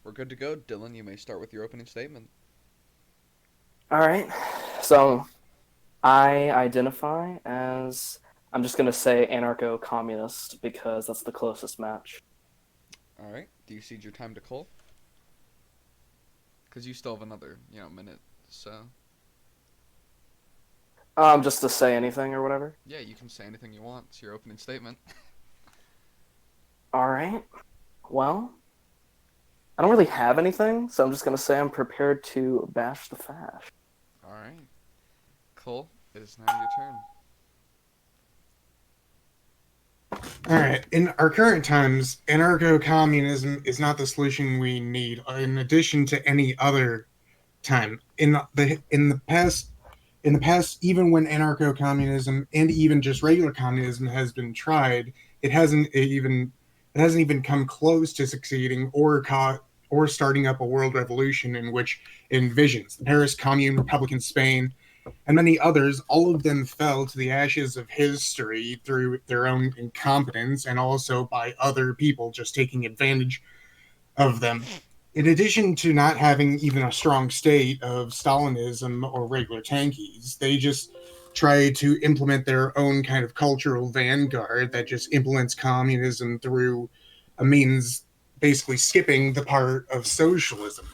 We're good to go. Dylan, you may start with your opening statement. All right. So I identify as, I'm just going to say anarcho communist because that's the closest match. All right. Do you cede your time to Cole? Because you still have another, minute. So, Just to say anything or whatever. yeah, you can say anything you want. It's your opening statement. All right. Well, I don't really have anything, so I'm just going to say I'm prepared to bash the fash. All right. Cole, it is now your turn. All right. In our current times, anarcho-communism is not the solution we need. In addition to any other time, in the past, even when anarcho-communism and even just regular communism has been tried, it hasn't even it hasn't even come close to succeeding or starting up a world revolution in which it envisions. The Paris Commune, Republican Spain, and many others, all of them fell to the ashes of history through their own incompetence and also by other people just taking advantage of them. In addition to not having even a strong state of Stalinism or regular tankies, they just try to implement their own kind of cultural vanguard that just implements communism through a means basically skipping the part of socialism.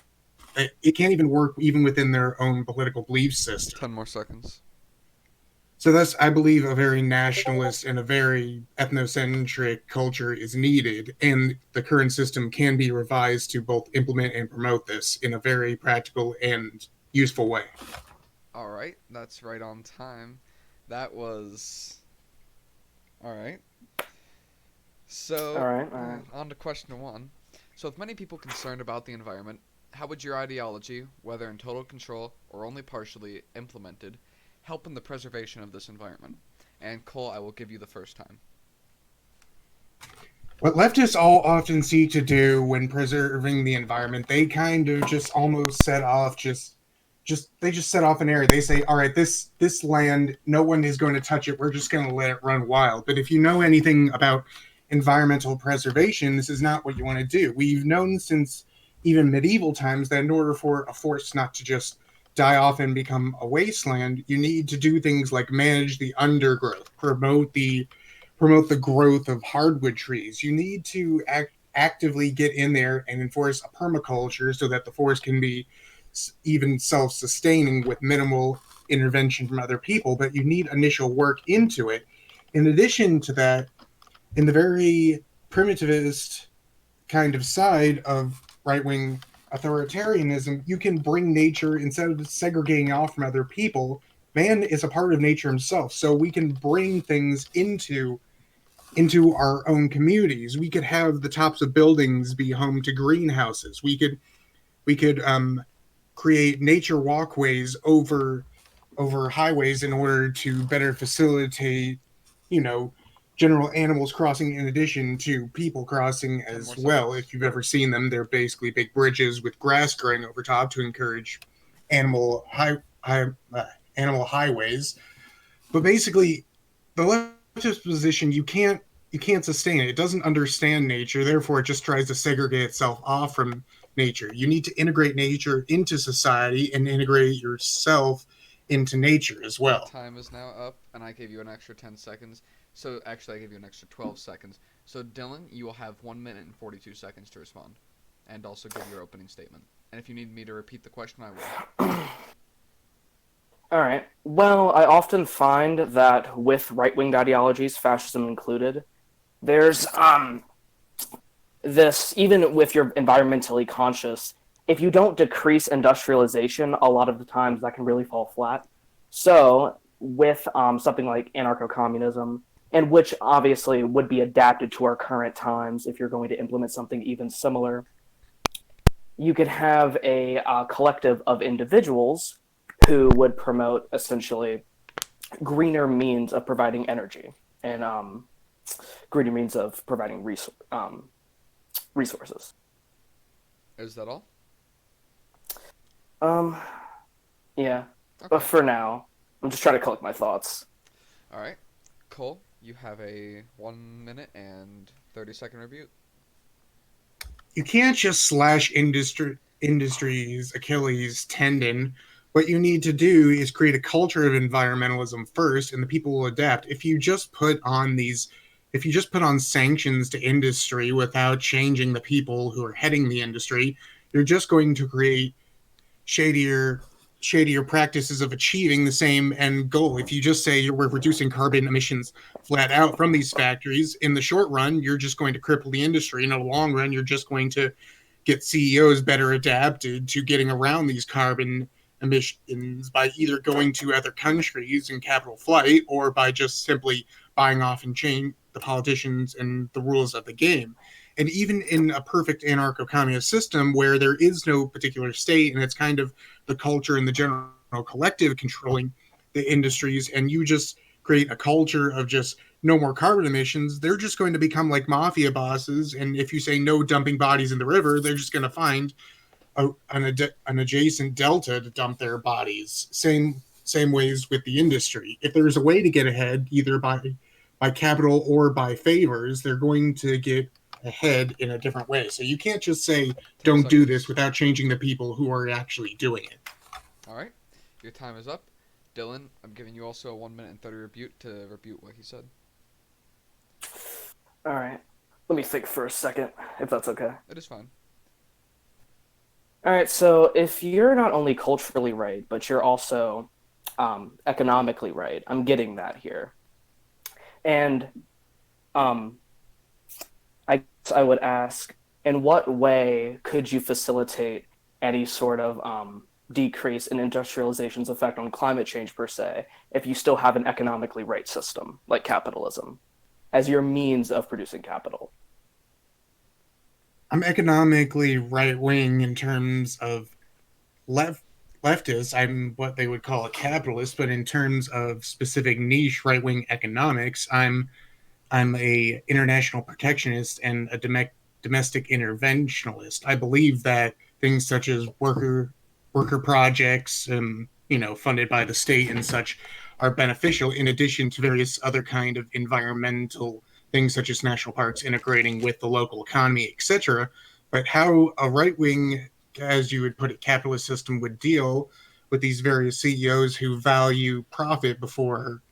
It can't even work even within their own political belief system. 10 more seconds. So thus, I believe a very nationalist and a very ethnocentric culture is needed, and the current system can be revised to both implement and promote this in a very practical and useful way. All right. That's right on time. That was. All right. All So, right. All right. on to question one. So, with many people concerned about the environment, how would your ideology, whether in total control or only partially implemented, help in the preservation of this environment? And Cole, I will give you the first time. What leftists all often seek to do when preserving the environment, they kind of just almost set off just they just set off an area. They say, all right, this land, no one is going to touch it. We're just going to let it run wild. But if you know anything about environmental preservation, this is not what you want to do. We've known since even medieval times that in order for a forest not to just die off and become a wasteland, you need to do things like manage the undergrowth, promote the growth of hardwood trees. You need to actively get in there and enforce a permaculture so that the forest can be even self-sustaining with minimal intervention from other people, but you need initial work into it. In addition to that, in the very primitivist kind of side of right-wing authoritarianism, you can bring nature instead of segregating off from other people. Man is a part of nature himself, so we can bring things into our own communities. We could have the tops of buildings be home to greenhouses. We could create nature walkways over highways in order to better facilitate, you know, general animals crossing in addition to people crossing 10 more as well. seconds. If you've ever seen them, they're basically big bridges with grass growing over top to encourage animal uh, animal highways. But basically, the leftist position you can't sustain it. It doesn't understand nature, therefore it just tries to segregate itself off from nature. You need to integrate nature into society and integrate yourself into nature as Your well. time is now up, and I gave you an extra 10 seconds. So, actually, I gave you an extra 12 seconds. So, Dylan, you will have 1 minute and 42 seconds to respond. And also give your opening statement. And if you need me to repeat the question, I will. All right. Well, I often find that with right-wing ideologies, fascism included, there's this, even with your environmentally conscious, if you don't decrease industrialization, a lot of the times that can really fall flat. So with something like anarcho-communism, and which obviously would be adapted to our current times if you're going to implement something even similar, you could have a collective of individuals who would promote essentially greener means of providing energy and greener means of providing resources. Is that all? Um, yeah, but Okay. for now, I'm just trying to collect my thoughts. Alright. Cole, you have a 1 minute and 30-second review. you can't just slash industry's Achilles tendon. What you need to do is create a culture of environmentalism first, and the people will adapt. If you just put on sanctions to industry without changing the people who are heading the industry, you're just going to create shadier shadier practices of achieving the same end goal. If you just say we're reducing carbon emissions flat out from these factories, in the short run, you're just going to cripple the industry. In the long run, you're just going to get CEOs better adapted to getting around these carbon emissions by either going to other countries in capital flight or by just simply buying off and change the politicians and the rules of the game. And even in a perfect anarcho-communist system where there is no particular state and it's kind of the culture and the general collective controlling the industries, and you just create a culture of just no more carbon emissions, they're just going to become like mafia bosses. And if you say no dumping bodies in the river, they're just going to find an adjacent delta to dump their bodies. Same ways with the industry. If there's a way to get ahead, either by capital or by favors, they're going to get ahead in a different way. So you can't just say 10 don't do seconds. this without changing the people who are actually doing it. All right, your time is up. Dylan, I'm giving you also a 1 minute and 30 refute what he said. All right. Let me think for a second, if that's okay. It is fine. All right. So if you're not only culturally right, but you're also economically right, I'm getting that here. And um, I guess I would ask, in what way could you facilitate any sort of decrease in industrialization's effect on climate change per se, if you still have an economically right system like capitalism as your means of producing capital? I'm economically right wing in terms of left leftist. I'm what they would call a capitalist, but in terms of specific niche right wing economics, I'm a international protectionist and a domestic interventionalist. I believe that things such as worker projects, funded by the state and such, are beneficial. In addition to various other kind of environmental things such as national parks integrating with the local economy, etc. But how a right wing, as you would put it, capitalist system would deal with these various CEOs who value profit before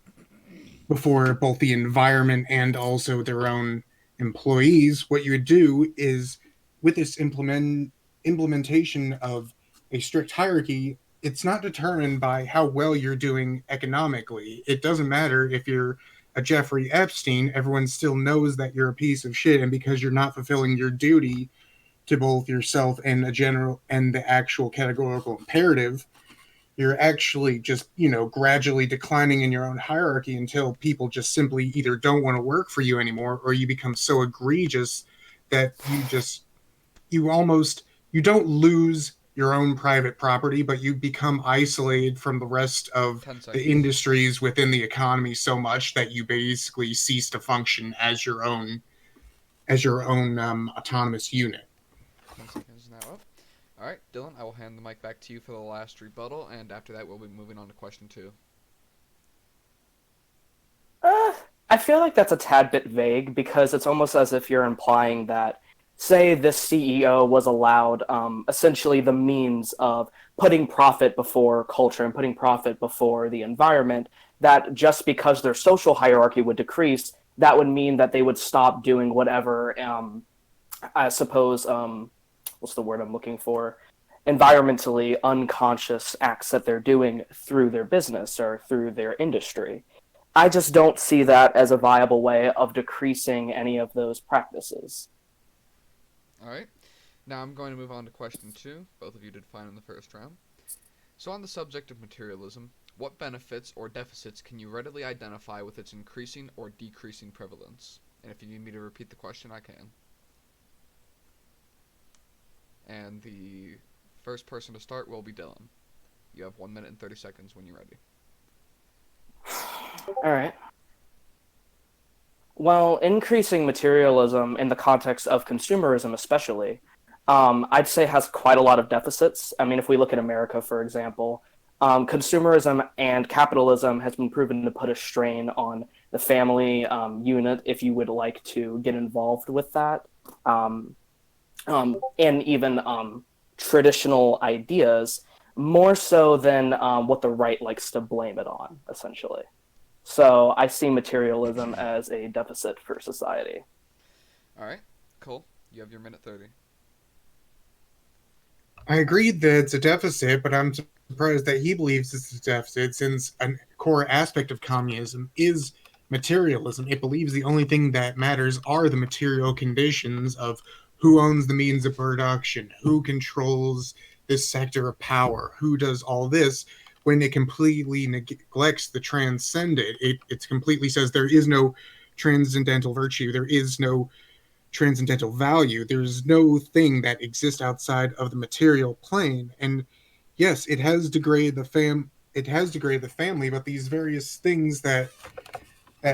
both the environment and also their own employees, what you would do is with this implementation of a strict hierarchy, it's not determined by how well you're doing economically. It doesn't matter if you're a Jeffrey Epstein, everyone still knows that you're a piece of shit, and because you're not fulfilling your duty to both yourself and a general and the actual categorical imperative, you're actually just gradually declining in your own hierarchy until people just simply either don't want to work for you anymore, or you become so egregious that you don't lose your own private property, but you become isolated from the rest of 10 the seconds. industries within the economy so much that you basically cease to function as your own autonomous unit. 10 seconds is now up. All right, Dylan, I will hand the mic back to you for the last rebuttal, and after that, we'll be moving on to question 2. Uh, I feel like that's a tad bit vague because it's almost as if you're implying that, say, this CEO was allowed essentially the means of putting profit before culture and putting profit before the environment, that just because their social hierarchy would decrease, that would mean that they would stop doing whatever, I suppose, what's the word I'm looking for? Environmentally unconscious acts that they're doing through their business or through their industry. I just don't see that as a viable way of decreasing any of those practices. All right, now I'm going to move on to question 2. Both of you did fine in the first round. So, on the subject of materialism, what benefits or deficits can you readily identify with its increasing or decreasing prevalence? And if you need me to repeat the question, I can. And the first person to start will be Dylan. You have 1 minute and 30 seconds when you're ready. All right. Well, increasing materialism in the context of consumerism, especially, I'd say has quite a lot of deficits. I mean, if we look at America, for example, consumerism and capitalism has been proven to put a strain on the family unit if you would like to get involved with that. Um, and even traditional ideas, more so than what the right likes to blame it on, essentially. So I see materialism as a deficit for society. All right, cool. You have your minute 30. I agree that it's a deficit, but I'm surprised that he believes it's a deficit since a core aspect of communism is materialism. It believes the only thing that matters are the material conditions of who owns the means of production, who controls this sector of power, who does all this, when it completely neglects the transcendent. It completely says there is no transcendental virtue, there is no transcendental value. There's no thing that exists outside of the material plane. And yes, it has degraded the family, but these various things that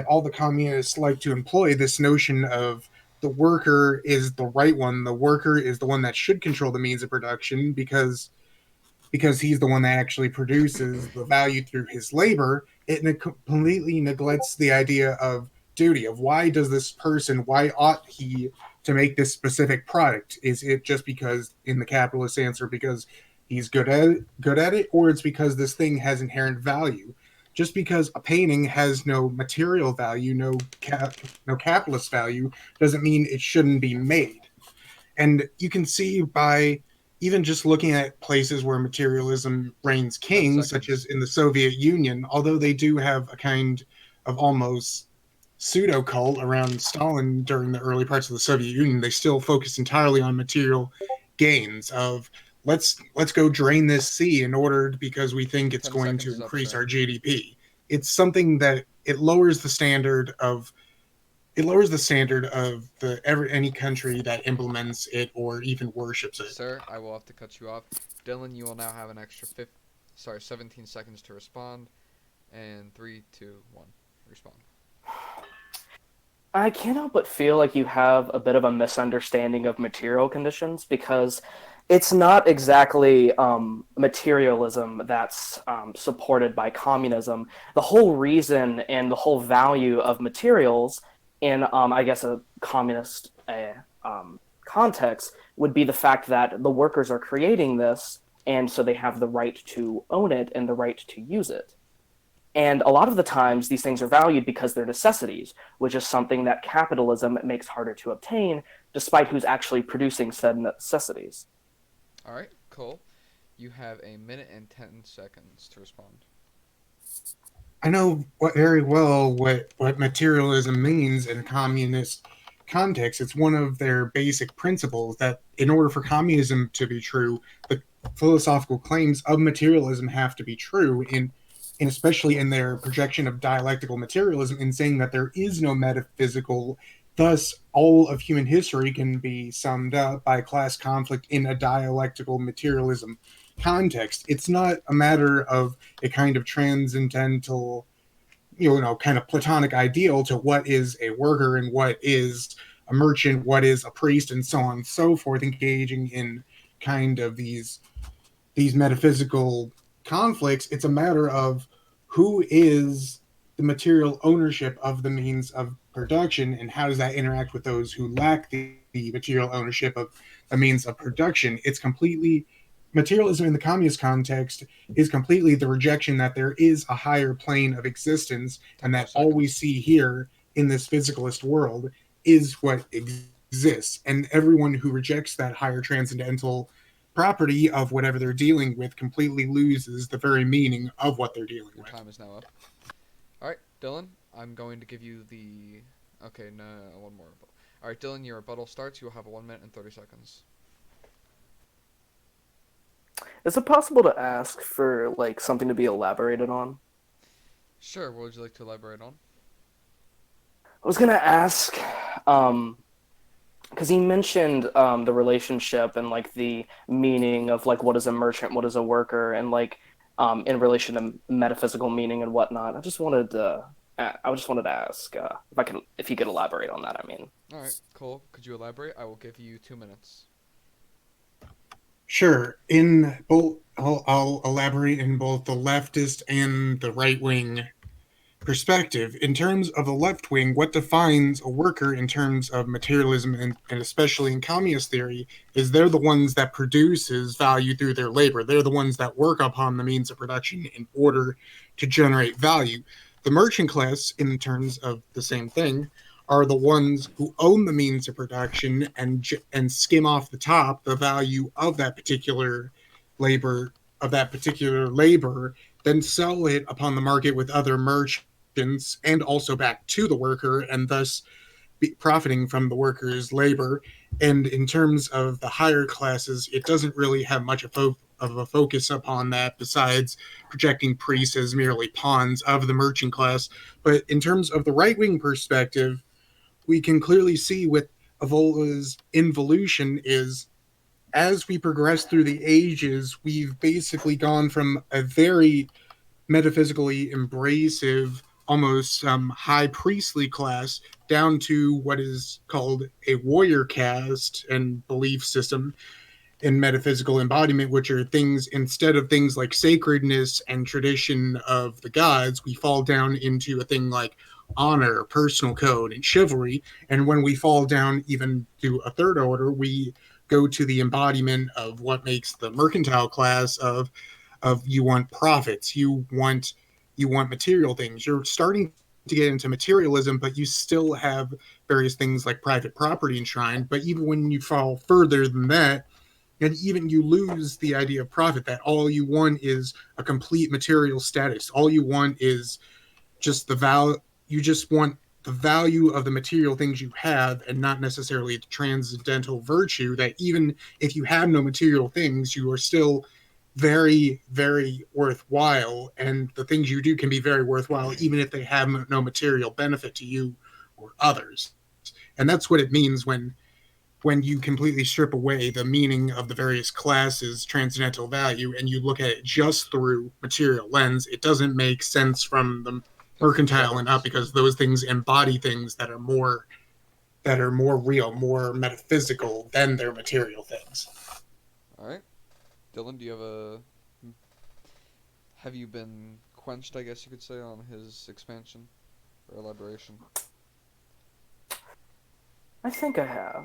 all the communists like to employ, this notion of the worker is the right one, the worker is the one that should control the means of production because he's the one that actually produces the value through his labor, it completely neglects the idea of duty, of why ought he to make this specific product? Is it just because in the capitalist answer because he's good at it, or it's because this thing has inherent value? Just because a painting has no material value, no capitalist value, doesn't mean it shouldn't be made. And you can see by even just looking at places where materialism reigns 10 king, such as seconds. in the Soviet Union, although they do have a kind of almost pseudo cult around Stalin during the early parts of the Soviet Union, they still focus entirely on material gains of let's go drain this sea in order because we think it's 10 going seconds to is up, increase sir. our GDP. It's something that it lowers the standard of any country that implements it or even worships it. Sir, I will have to cut you off. Dylan, you will now have an extra 17 seconds to respond. And 3, 2, 1. Respond. I can't help but feel like you have a bit of a misunderstanding of material conditions because it's not exactly materialism that's supported by communism. The whole reason and the whole value of materials in, I guess, a communist context would be the fact that the workers are creating this, and so they have the right to own it and the right to use it. And a lot of the times, these things are valued because they're necessities, which is something that capitalism makes harder to obtain, despite who's actually producing said necessities. All right, cool. You have a minute and 10 seconds to respond. I know very well what materialism means in a communist context. It's one of their basic principles that in order for communism to be true, the philosophical claims of materialism have to be true in especially in their projection of dialectical materialism in saying that there is no metaphysical, thus all of human history can be summed up by class conflict in a dialectical materialism context. It's not a matter of a kind of transcendental, kind of platonic ideal to what is a worker and what is a merchant, what is a priest, and so on and so forth, engaging in kind of these metaphysical conflicts. It's a matter of who is the material ownership of the means of production and how does that interact with those who lack the material ownership of the means of production. It's completely materialism in the communist context is completely the rejection that there is a higher plane of existence 10 and more that all we seconds. see here in this physicalist world is what exists, and everyone who rejects that higher transcendental property of whatever they're dealing with completely loses the very meaning of what they're dealing Your with. time is now up. All right, Dylan, I'm going to give you the. Okay, no, one more. All right, Dylan, your rebuttal starts. You will have 1 minute and 30 seconds. Is it possible to ask for like something to be elaborated on? Sure, what would you like to elaborate on? I was gonna ask, um, because he mentioned the relationship and like the meaning of like what is a merchant, what is a worker, and like in relation to metaphysical meaning and whatnot. I just wanted to ask if you could elaborate on that. I mean, All right, cool. Could you elaborate? I will give you 2 minutes. Sure, in both, I'll elaborate in both the leftist and the right wing perspective. In terms of the left wing, what defines a worker in terms of materialism and especially in communist theory is they're the ones that produces value through their labor. They're the ones that work upon the means of production in order to generate value. The merchant class, in terms of the same thing, are the ones who own the means of production and skim off the top the value labor of that particular labor, then sell it upon the market with other merchants and also back to the worker, and thus profiting from the worker's labor. And in terms of the higher classes, it doesn't really have much of a focus upon that besides projecting priests as merely pawns of the merchant class. But in terms of the right wing perspective, we can clearly see with Evola's involution is as we progress through the ages, we've basically gone from a very metaphysically embracive, almost high priestly class down to what is called a warrior caste and belief system in metaphysical embodiment, which are things instead of things like sacredness and tradition of the gods, we fall down into a thing like honor, personal code, and chivalry. And when we fall down even to a third order, we go to the embodiment of what makes the mercantile class of you want profits, you want material things. You're starting to get into materialism, but you still have various things like private property enshrined. But even when you fall further than that, and even you lose the idea of profit, that all you want is a complete material status. All you want is just the value. You just want the value of the material things you have and not necessarily the transcendental virtue that even if you have no material things, you are still very, very worthwhile. And the things you do can be very worthwhile, even if they have no material benefit to you or others. And that's what it means when you completely strip away the meaning of the various classes transcendental value and you look at it just through material lens. It doesn't make sense from the 15 mercantile and up seconds. because those things embody things that are more real, more metaphysical than their material things. All right, Dylan, do you have a? Have you been quenched? I guess you could say on his expansion or elaboration. I think I have.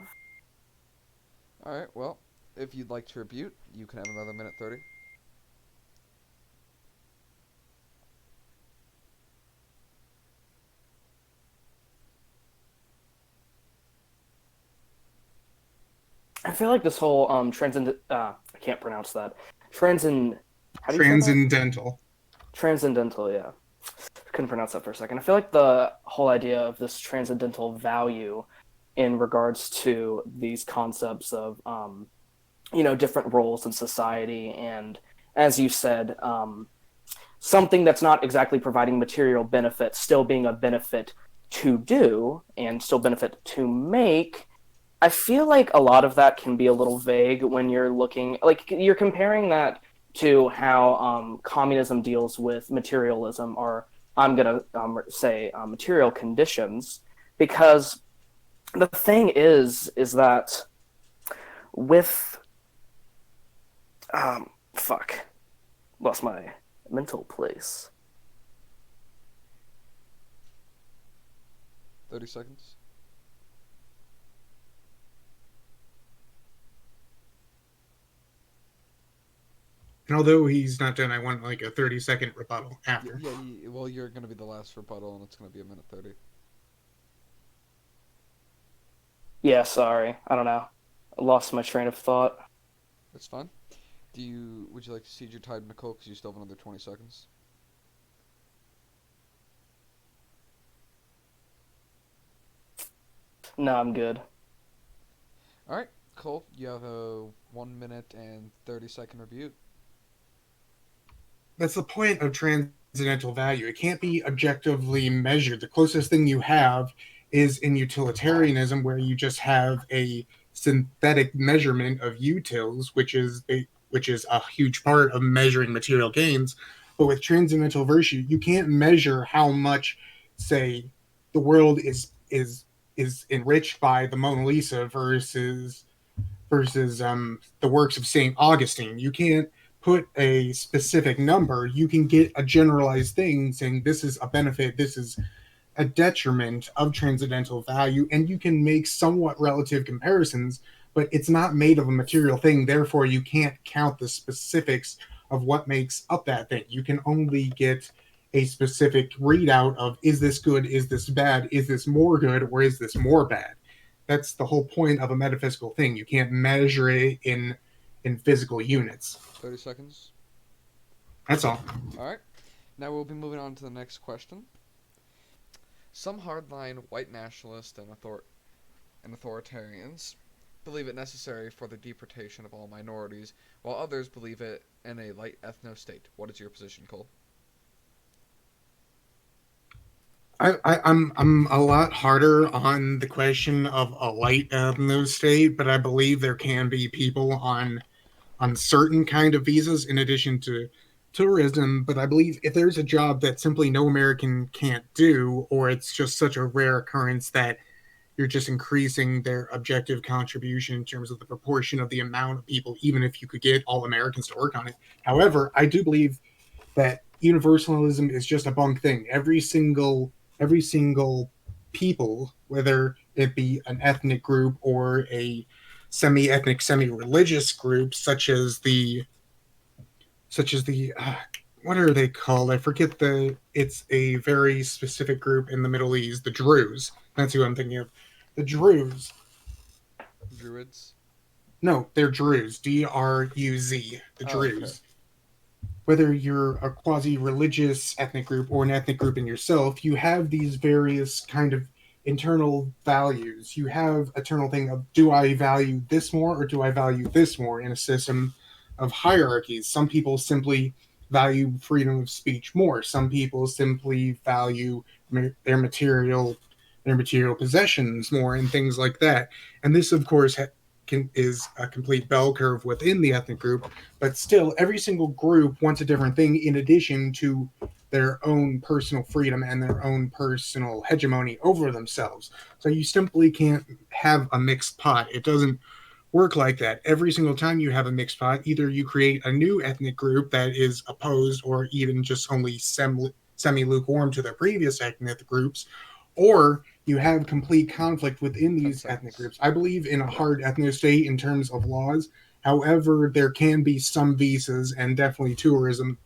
All right. Well, if you'd like to rebuke, you can have another minute 30. I feel like this whole transcendent. I can't pronounce that. Transcend. How do you say that? Transcendental. Transcendental. Yeah, couldn't pronounce that for a second. I feel like the whole idea of this transcendental value in regards to these concepts of different roles in society, and as you said, something that's not exactly providing material benefit still being a benefit to do and still benefit to make. I feel like a lot of that can be a little vague when you're looking, like, you're comparing that to how communism deals with materialism, or I'm going to say material conditions, because the thing is that with fuck, lost my mental place. 30 seconds. And although he's not done, I want like a 30-second rebuttal after. Yeah. Well, you're gonna be the last rebuttal, and it's gonna be a minute 30. Yeah, sorry, I don't know, I lost my train of thought. That's fine. Would you like to cede your time to Nicole? Because you still have another 20 seconds. No, I'm good. All right, Cole. You have a 1 minute and 30-second review. That's the point of transcendental value. It can't be objectively measured. The closest thing you have is in utilitarianism, where you just have a synthetic measurement of utils, which is a huge part of measuring material gains. But with transcendental virtue, you can't measure how much, say, the world is enriched by the Mona Lisa versus the works of Saint Augustine. You can't put a specific number, you can get a generalized thing saying this is a benefit, this is a detriment of transcendental value, and you can make somewhat relative comparisons, but it's not made of a material thing. Therefore, you can't count the specifics of what makes up that thing. You can only get a specific readout of is this good, is this bad, is this more good, or is this more bad. That's the whole point of a metaphysical thing. You can't measure it in physical units. 30 seconds. That's all. All right. Now we'll be moving on to the next question. Some hardline white nationalists and authoritarians believe it necessary for the deportation of all minorities, while others believe it in a light ethno-state. What is your position, Cole? I'm a lot harder on the question of a light ethno state, but I believe there can be people on certain kind of visas in addition to tourism. But I believe if there's a job that simply no American can't do, or it's just such a rare occurrence that you're just increasing their objective contribution in terms of the proportion of the amount of people, even if you could get all Americans to work on it. However, I do believe that universalism is just a bunk thing. Every single people, whether it be an ethnic group or a semi-ethnic, semi-religious group, such as the what are they called? I forget it's a very specific group in the Middle East, the Druze. That's who I'm thinking of. The Druze. Druids? No, they're Druze. Druz. The Oh, okay. Druze. Whether you're a quasi-religious ethnic group or an ethnic group in yourself, you have these various kind of internal values. You have eternal thing of do I value this more or do I value this more in a system of hierarchies. Some people simply value freedom of speech more. Some people simply value their material possessions more and things like that. And this, of course, is a complete bell curve within the ethnic group, but still, every single group wants a different thing in addition to their own personal freedom and their own personal hegemony over themselves. So you simply can't have a mixed pot. It doesn't work like that. Every single time you have a mixed pot, either you create a new ethnic group that is opposed or even just only semi lukewarm to their previous ethnic groups, or you have complete conflict within 10 these ethnic seconds. groups. I believe in a hard ethno state in terms of laws. However, there can be some visas and definitely tourism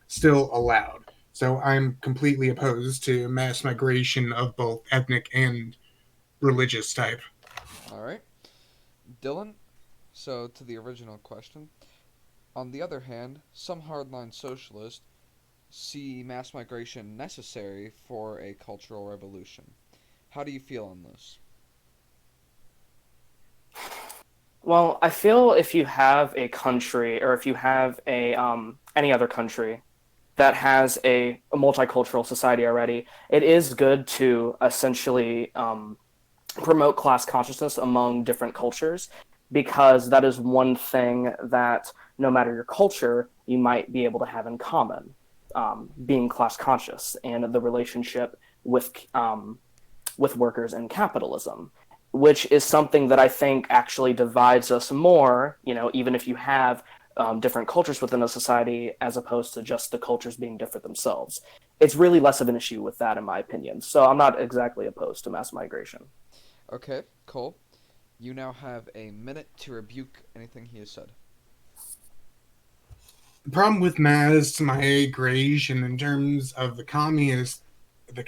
still allowed. So I'm completely opposed to mass migration of both ethnic and religious type. All right. Dylan, so to the original question. On the other hand, some hardline socialists see mass migration necessary for a cultural revolution. How do you feel on this? Well, I feel if you have a country, or if you have a any other country that has a multicultural society already, it is good to essentially promote class consciousness among different cultures, because that is one thing that no matter your culture, you might be able to have in common, being class conscious and the relationship with workers and capitalism, which is something that I think actually divides us more, even if you have different cultures within a society as opposed to just the cultures being different themselves. It's really less of an issue with that, in my opinion. So I'm not exactly opposed to mass migration. Okay, Cole, you now have a minute to rebuke anything he has said. The problem with mass migration in terms of the communist, the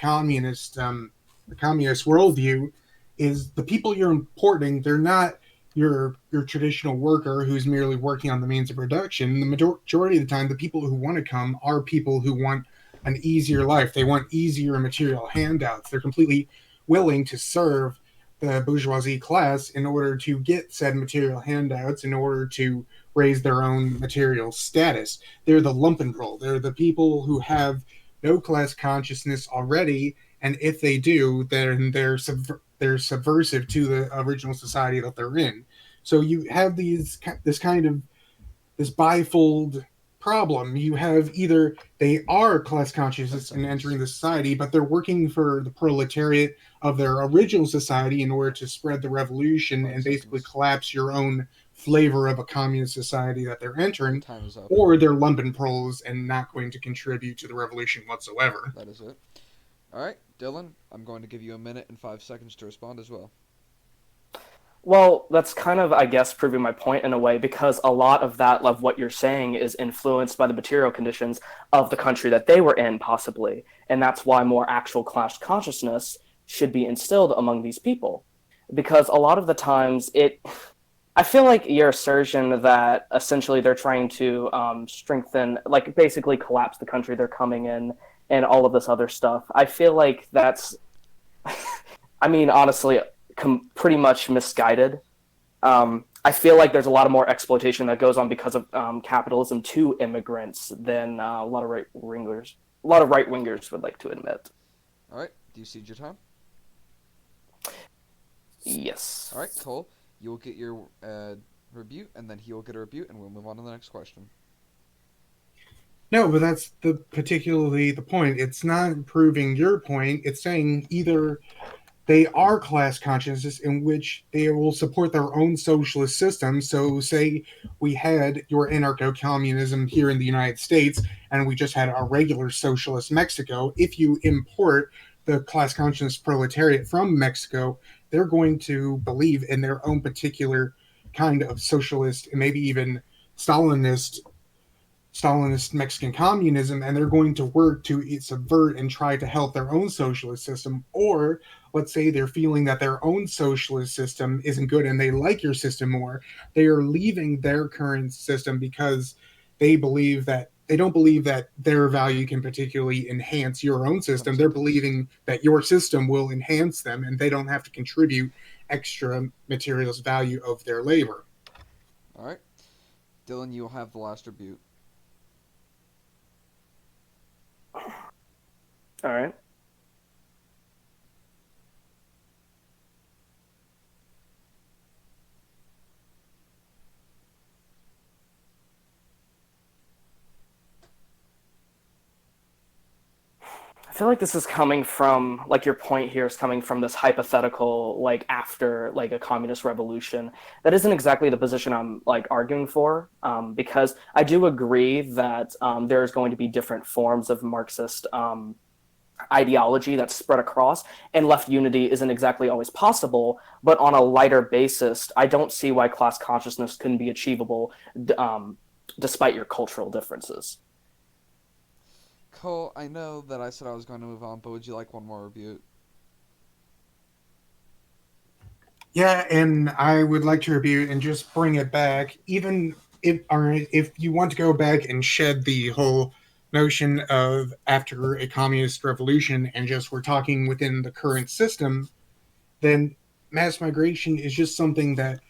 communist worldview is the people you're importing. They're not your traditional worker who's merely working on the means of production. The majority of the time, the people who want to come are people who want an easier life. They want easier material handouts. They're completely willing to serve the bourgeoisie class in order to get said material handouts, in order to raise their own material status. They're the lumpenproll. They're the people who have no class consciousness already, and if they do, then they're subversive to the original society that they're in. So you have this bifold problem. You have either they are class 10 conscious and seconds. entering the society, but they're working for the proletariat of their original society in order to spread the rerevolution 5 and basically seconds. collapse your own flavor of a communist society that they're Your entering, time is up. or they're lumpenproles and not going to contribute to the revolution whatsoever. That is it. All right, Dylan, I'm going to give you a minute and 5 seconds to respond as well. Well, that's kind of, I guess, proving my point in a way, because a lot of that, of what you're saying, is influenced by the material conditions of the country that they were in, possibly. And that's why more actual class consciousness should be instilled among these people. Because a lot of the times, I feel like your assertion that essentially they're trying to strengthen, like basically collapse the country they're coming in and all of this other stuff, I feel like that's, I mean, honestly, pretty much misguided. I feel like there's a lot of more exploitation that goes on because of capitalism to immigrants than a lot of right wingers would like to admit. All right, do you cede your time? Yes. All right, Cole, you will get your rebuke, and then he will get a rebuke, and we'll move on to the next question. No, but that's particularly the point. It's not proving your point. It's saying either they are class consciousness in which they will support their own socialist system. So, say we had your anarcho communism here in the United States and we just had a regular socialist Mexico. If you import the class conscious proletariat from Mexico, they're going to believe in their own particular kind of socialist and maybe even Stalinist Mexican communism, and they're going to work to subvert and try to help their own socialist system. Or let's say they're feeling that their own socialist system isn't good and they like your system more. They are leaving their current system because they don't believe that their value can particularly enhance your own system. They're believing that your system will enhance them and they don't have to contribute extra materials value of their labor. All right, Dylan, you will have the last rebuke. All right. I feel like this is coming from, like, your point here is coming from this hypothetical, like, after, like, a communist revolution. That isn't exactly the position I'm, like, arguing for, because I do agree that there's going to be different forms of Marxist ideology that's spread across, and left unity isn't exactly always possible, but on a lighter basis, I don't see why class consciousness couldn't be achievable despite your cultural differences. Cole, I know that I said I was going to move on, but would you like one more rebuke? Yeah, and I would like to review and just bring it back. Even if you want to go back and shed the whole notion of after a communist revolution and just we're talking within the current system, then mass migration is just something that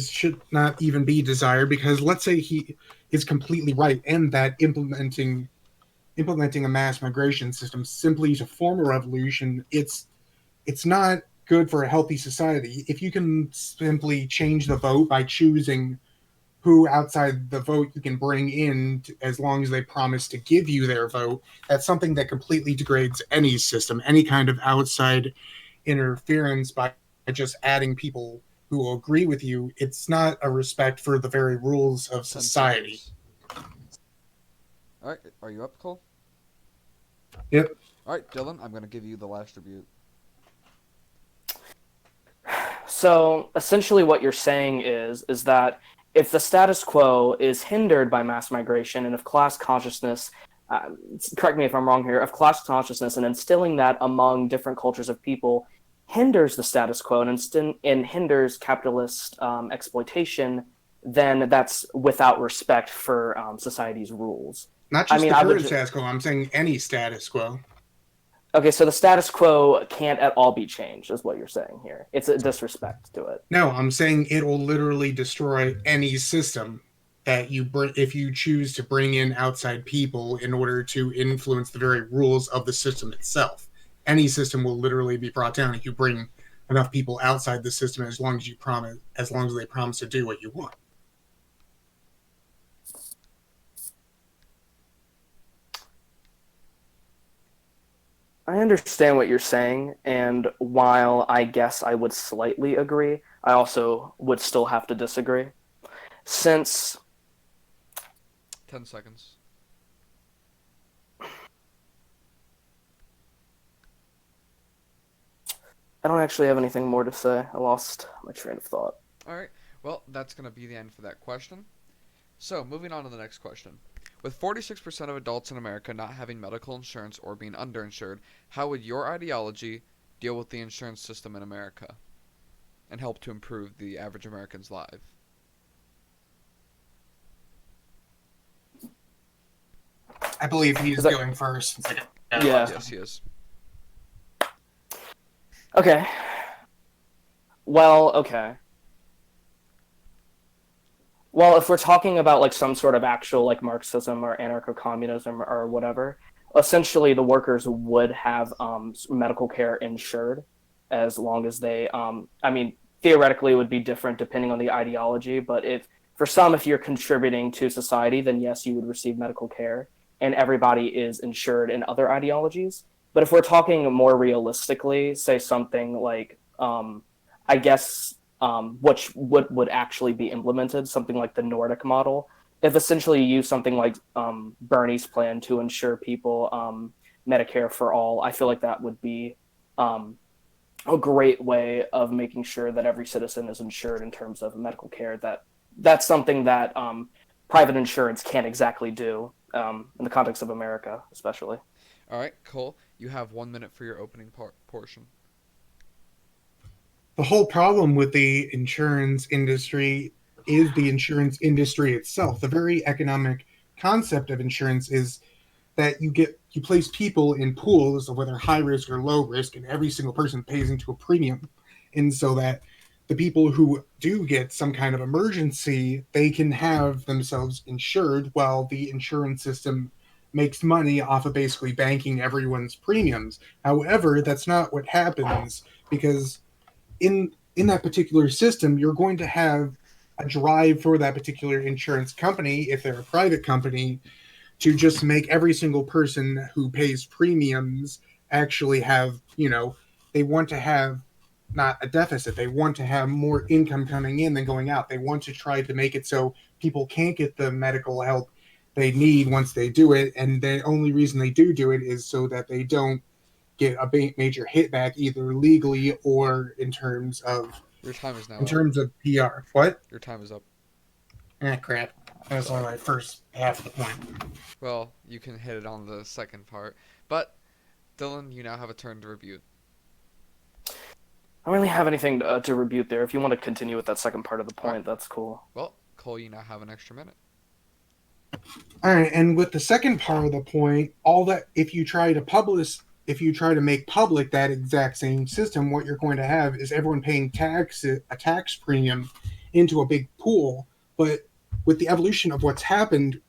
should not even be desired, because let's say he is completely right and that implementing a mass migration system simply to form a revolution, it's not good for a healthy society. If you can simply change the vote by choosing who outside the vote you can bring in, as long as they promise to give you their vote, that's something that completely degrades any system. Any kind of outside interference by just adding people who will agree with you, it's not a respect for the very rules of 10 society. seconds. All right, are you up, Cole? Yep. All right, Dylan, I'm going to give you the last rebuke. So essentially what you're saying is that if the status quo is hindered by mass migration, and if class consciousness, correct me if I'm wrong here, if class consciousness and instilling that among different cultures of people hinders the status quo and hinders capitalist exploitation, then that's without respect for society's rules. Not I just mean, the current status quo, I'm saying any status quo. Okay, so the status quo can't at all be changed, is what you're saying here. It's a disrespect to it. No, I'm saying it will literally destroy any system that if you choose to bring in outside people in order to influence the very rules of the system itself. Any system will literally be brought down if you bring enough people outside the system, as long as they promise to do what you want. I understand what you're saying, and while I guess I would slightly agree, I also would still have to disagree. Since 10 seconds. I don't actually have anything more to say. I lost my train of thought. All right. Well, that's going to be the end for that question. So, moving on to the next question. With 46% of adults in America not having medical insurance or being underinsured, how would your ideology deal with the insurance system in America and help to improve the average American's life? I believe he's Is that going first. yeah? Yes, he is. Okay. Well, okay. Well, if we're talking about like some sort of actual like Marxism or anarcho-communism or whatever, essentially the workers would have medical care insured as long as they I mean theoretically it would be different depending on the ideology, but if for some if you're contributing to society, then yes, you would receive medical care and everybody is insured in other ideologies. But if we're talking more realistically, say something like I guess which would actually be implemented, something like the Nordic model. If essentially you use something like Bernie's plan to ensure people Medicare for all, I feel like that would be um, a great way of making sure that every citizen is insured in terms of medical care. That's something that private insurance can't exactly do in the context of America, especially. All right, Cole, you have 1 minute for your opening portion. The whole problem with the insurance industry is the insurance industry itself. The very economic concept of insurance is that you place people in pools of whether high risk or low risk, and every single person pays into a premium, and so that the people who do get some kind of emergency, they can have themselves insured, while the insurance system makes money off of basically banking everyone's premiums. However, that's not what happens, because in that particular system, you're going to have a drive for that particular insurance company, if they're a private company, to just make every single person who pays premiums actually have, they want to have not a deficit. They want to have more income coming in than going out. They want to try to make it so people can't get the medical help they need once they do it. And the only reason they do it is so that they don't get a major hit back either legally or Your time is now in up. terms of PR. What? Your time is up. Ah, crap. That was only my first half of the point. Well, you can hit it on the second part. But, Dylan, you now have a turn to review. I don't really have anything to rebuke there. If you want to continue with that second part of the All right. point, that's cool. Well, Cole, you now have an extra minute. All right, and with the second part of the point, all that if you try to make public that exact same system, what you're going to have is everyone paying a tax premium into a big pool. But with the evolution of what's happened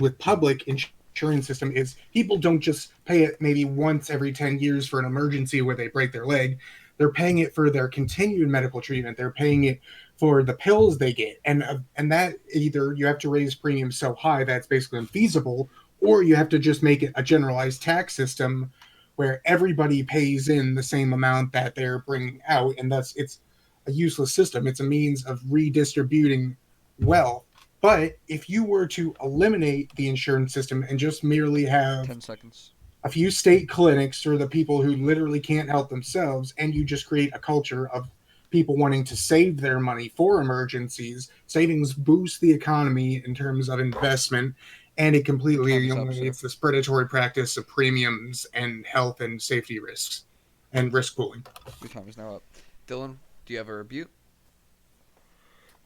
with public insurance system is people don't just pay it maybe once every 10 years for an emergency where they break their leg. They're paying it for their continued medical treatment. They're paying it for the pills they get, and that either you have to raise premiums so high that's basically unfeasible, or you have to just make it a generalized tax system where everybody pays in the same amount that they're bringing out, and thus it's a useless system. It's a means of redistributing wealth. But if you were to eliminate the insurance system and just merely have 10 seconds. a few state clinics for the people who literally can't help themselves, and you just create a culture of people wanting to save their money for emergencies, savings boost the economy in terms of investment, and it Your time completely is up, sir. eliminates this predatory practice of premiums and health and safety risks and risk pooling. Your time is now up. Dylan, do you have a rebuke?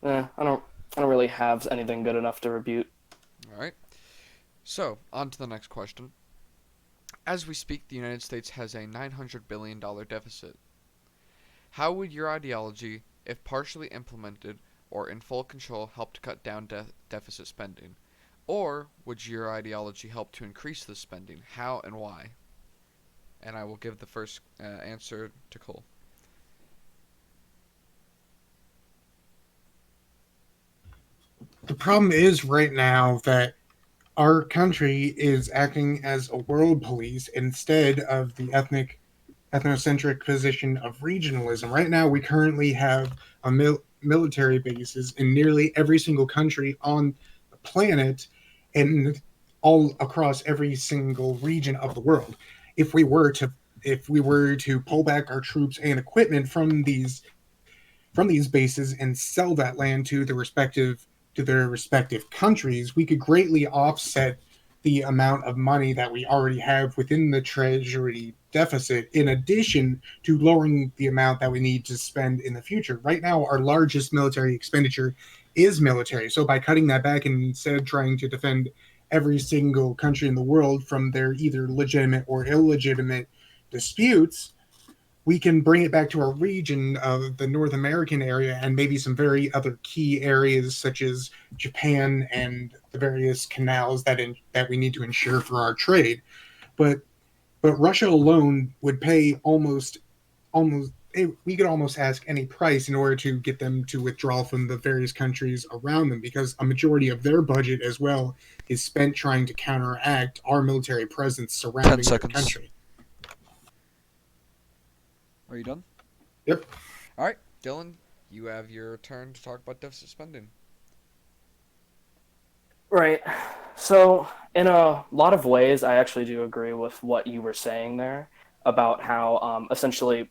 I don't really have anything good enough to rebuke. All right. So, on to the next question. As we speak, the United States has a $900 billion deficit. How would your ideology, if partially implemented or in full control, help to cut down deficit spending? Or would your ideology help to increase the spending? How and why? And I will give the first answer to Cole. The problem is right now that our country is acting as a world police instead of the ethnic ethnocentric position of regionalism. Right now, we currently have military bases in nearly every single country on the planet, and all across every single region of the world. If we were to if we were to pull back our troops and equipment from these bases and sell that land to their respective countries, we could greatly offset the amount of money that we already have within the treasury deficit, in addition to lowering the amount that we need to spend in the future. Right now, our largest military expenditure is military. So by cutting that back and instead trying to defend every single country in the world from their either legitimate or illegitimate disputes, we can bring it back to our region of the North American area and maybe some very other key areas such as Japan and the various canals that we need to ensure for our trade. But Russia alone would pay almost we could almost ask any price in order to get them to withdraw from the various countries around them, because a majority of their budget as well is spent trying to counteract our military presence 10 surrounding their seconds. country. Are you done? Yep. All right, Dylan, you have your turn to talk about deficit spending. Right. So, in a lot of ways, I actually do agree with what you were saying there about how essentially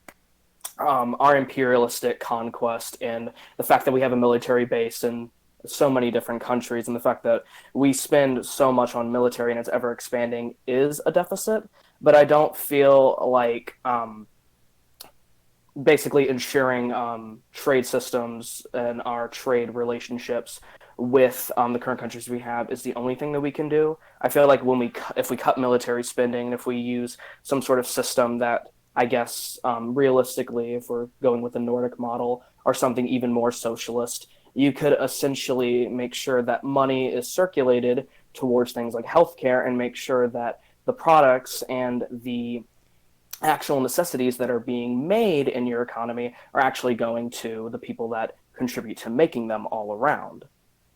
our imperialistic conquest and the fact that we have a military base in so many different countries and the fact that we spend so much on military and it's ever expanding is a deficit. But I don't feel like basically ensuring trade systems and our trade relationships with the current countries we have is the only thing that we can do. I feel like if we cut military spending, if we use some sort of system that I guess realistically, if we're going with the Nordic model or something even more socialist, you could essentially make sure that money is circulated towards things like healthcare and make sure that the products and the actual necessities that are being made in your economy are actually going to the people that contribute to making them all around.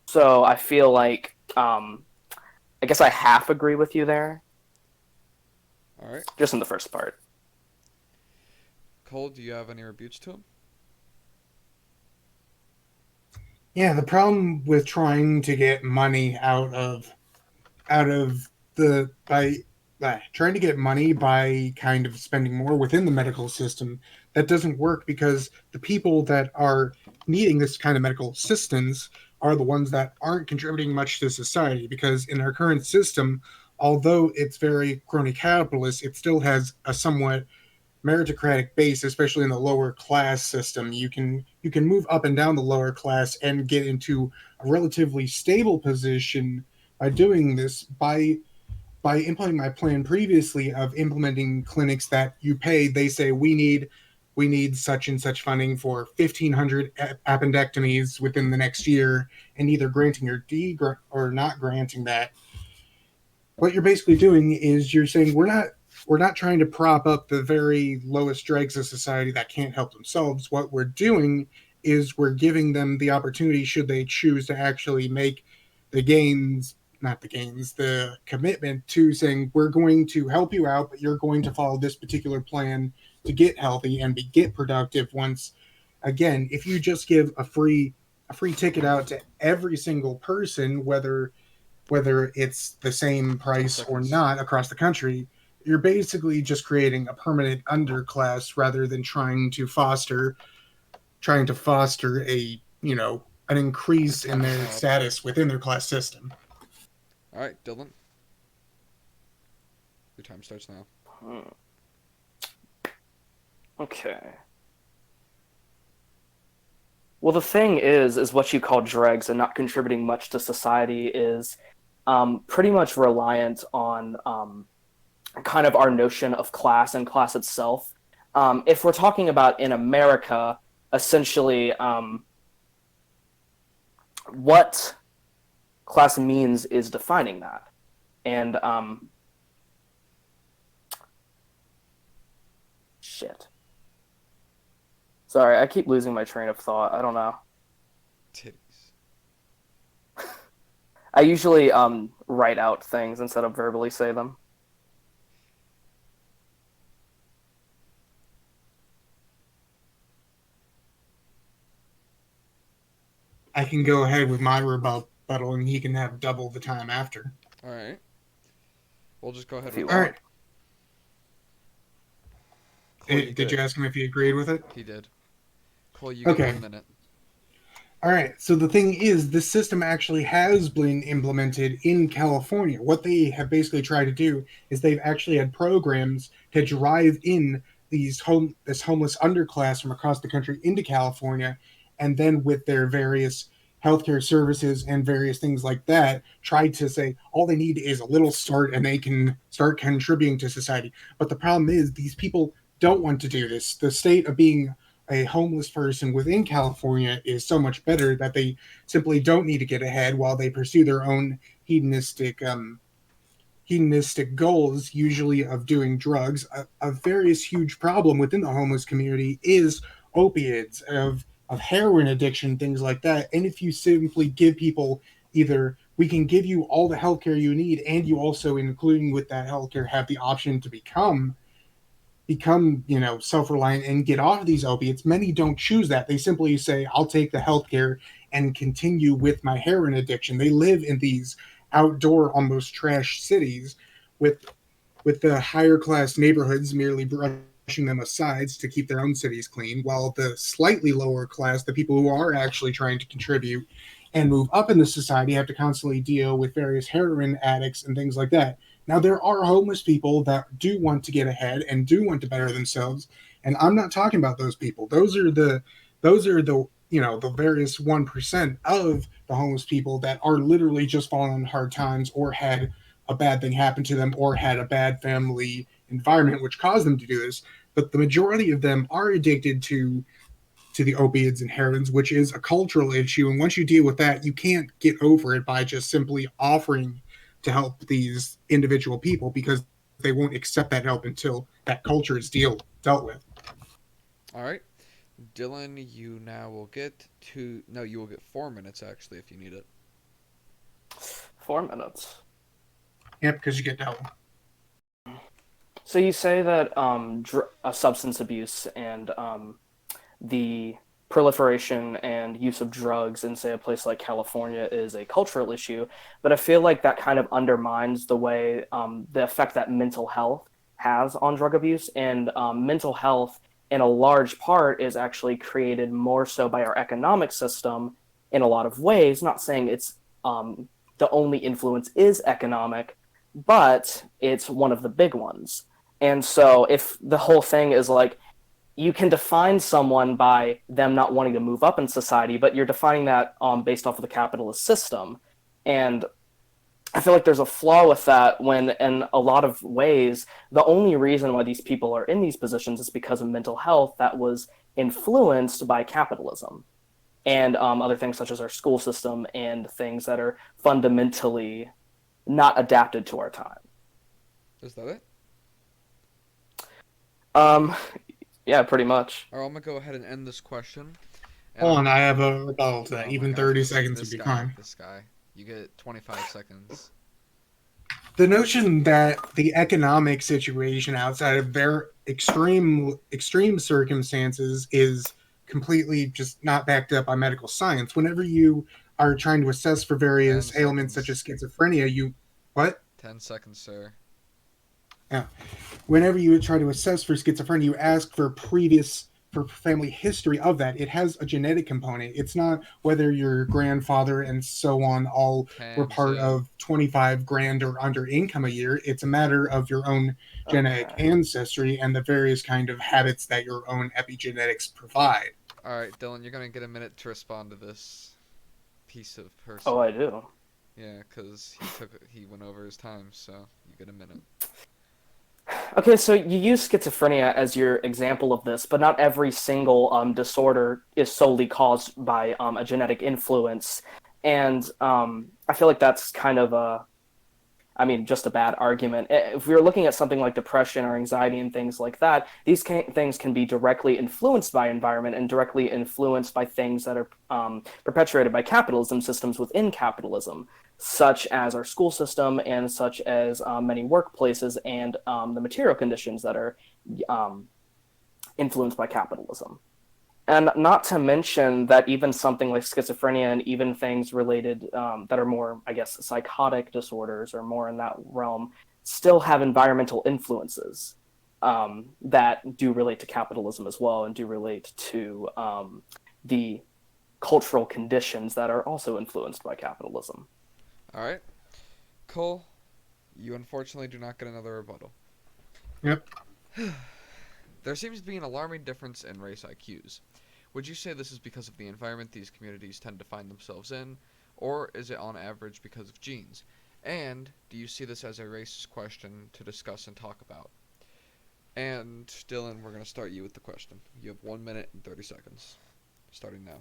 So I feel like I guess I half agree with you there, All right. just in the first part. Cole, do you have any rebukes to him? Yeah, the problem with trying to get money out of the by trying to get money by kind of spending more within the medical system, that doesn't work, because the people that are needing this kind of medical assistance are the ones that aren't contributing much to society, because in our current system, although it's very crony capitalist, it still has a somewhat meritocratic base, especially in the lower class system. You can move up and down the lower class and get into a relatively stable position by doing this, by implementing my plan previously of implementing clinics that you pay. They say we need such and such funding for 1,500 appendectomies within the next year, and either granting or not granting that. What you're basically doing is you're saying we're not trying to prop up the very lowest dregs of society that can't help themselves. What we're doing is we're giving them the opportunity, should they choose to actually make the gains, not the gains, the commitment to saying we're going to help you out, but you're going to follow this particular plan to get healthy and get productive. Once again, if you just give a free ticket out to every single person, whether it's the same 10 price or seconds. not across the country, you're basically just creating a permanent underclass rather than trying to foster a, an increase in their Time's up. status within their class system. All right, Dylan, your time starts now. Hmm. Okay. Well, the thing is what you call dregs and not contributing much to society is pretty much reliant on kind of our notion of class and class itself. If we're talking about in America, essentially, what class means is defining that. And shit. Sorry, I keep losing my train of thought. I don't know. Titties. I usually write out things instead of verbally say them. I can go ahead with my rebuttal, and he can have double the time after. All right. We'll just go ahead If with you All that. want. right. Cole, you Did get. you ask him if he agreed with it? He did. Cole, you get Okay. 1 minute. All right. So the thing is, this system actually has been implemented in California. What they have basically tried to do is they've actually had programs to drive in this homeless underclass from across the country into California, and then with their various healthcare services and various things like that, try to say all they need is a little start and they can start contributing to society. But the problem is these people don't want to do this. The state of being a homeless person within California is so much better that they simply don't need to get ahead while they pursue their own hedonistic goals, usually of doing drugs. A various huge problem within the homeless community is opiates, of heroin addiction, things like that. And if you simply give people either we can give you all the healthcare you need, and you also, including with that healthcare, have the option to become self-reliant and get off of these opiates. Many don't choose that. They simply say I'll take the healthcare and continue with my heroin addiction. They live in these outdoor, almost trash cities with the higher class neighborhoods merely brushing them aside to keep their own cities clean, while the slightly lower class, the people who are actually trying to contribute and move up in the society, have to constantly deal with various heroin addicts and things like that. Now, there are homeless people that do want to get ahead and do want to better themselves, and I'm not talking about those people. Those are the the various 1% of the homeless people that are literally just falling on hard times, or had a bad thing happen to them, or had a bad family environment which caused them to do this. But the majority of them are addicted to the opiates and heroins, which is a cultural issue. And once you deal with that, you can't get over it by just simply offering to help these individual people, because they won't accept that help until that culture is dealt with. All right. Dylan, you now will get two. No, you will get 4 minutes actually if you need it. 4 minutes. Yep, because you get double. So you say that substance abuse and the proliferation and use of drugs in, say, a place like California is a cultural issue, but I feel like that kind of undermines the way the effect that mental health has on drug abuse. And mental health, in a large part, is actually created more so by our economic system in a lot of ways. Not saying it's the only influence is economic, but it's one of the big ones. And so if the whole thing is like, you can define someone by them not wanting to move up in society, but you're defining that based off of the capitalist system. And I feel like there's a flaw with that, when in a lot of ways, the only reason why these people are in these positions is because of mental health that was influenced by capitalism and other things such as our school system and things that are fundamentally not adapted to our time. Is that it? Um, yeah, pretty much. All right, I'm gonna go ahead and end this question. And Hold I'm. on, I have a rebuttal to that. Oh my Even gosh, 30 seconds would this be guy, fine. this guy. You get 25 seconds. The notion that the economic situation outside of their extreme circumstances is completely just not backed up by medical science. Whenever you are trying to assess for 10 various ailments such seconds. as schizophrenia, you what? 10 seconds, sir. Yeah. Whenever you try to assess for schizophrenia, you ask for family history of that. It has a genetic component. It's not whether your grandfather and so on all were 10, part two. of 25 grand or under income a year. It's a matter of your own genetic Okay. ancestry and the various kind of habits that your own epigenetics provide. All right, Dylan, you're gonna get a minute to respond to this piece of Oh, person. I do. Yeah, cause he went over his time, so you get a minute. Okay, so you use schizophrenia as your example of this, but not every single disorder is solely caused by a genetic influence. And I feel like that's kind of just a bad argument. If we were looking at something like depression or anxiety and things like that, things can be directly influenced by environment and directly influenced by things that are perpetuated by capitalism systems within capitalism, such as our school system and such as many workplaces and the material conditions that are um, influenced by capitalism. And not to mention that even something like schizophrenia and even things related that are more, I guess, psychotic disorders or more in that realm still have environmental influences that do relate to capitalism as well and do relate to the cultural conditions that are also influenced by capitalism. All right, Cole, you unfortunately do not get another rebuttal. Yep. There seems to be an alarming difference in race IQs. Would you say this is because of the environment these communities tend to find themselves in, or is it on average because of genes? And do you see this as a racist question to discuss and talk about? And Dylan, we're going to start you with the question. You have 1 minute and 30 seconds, starting now.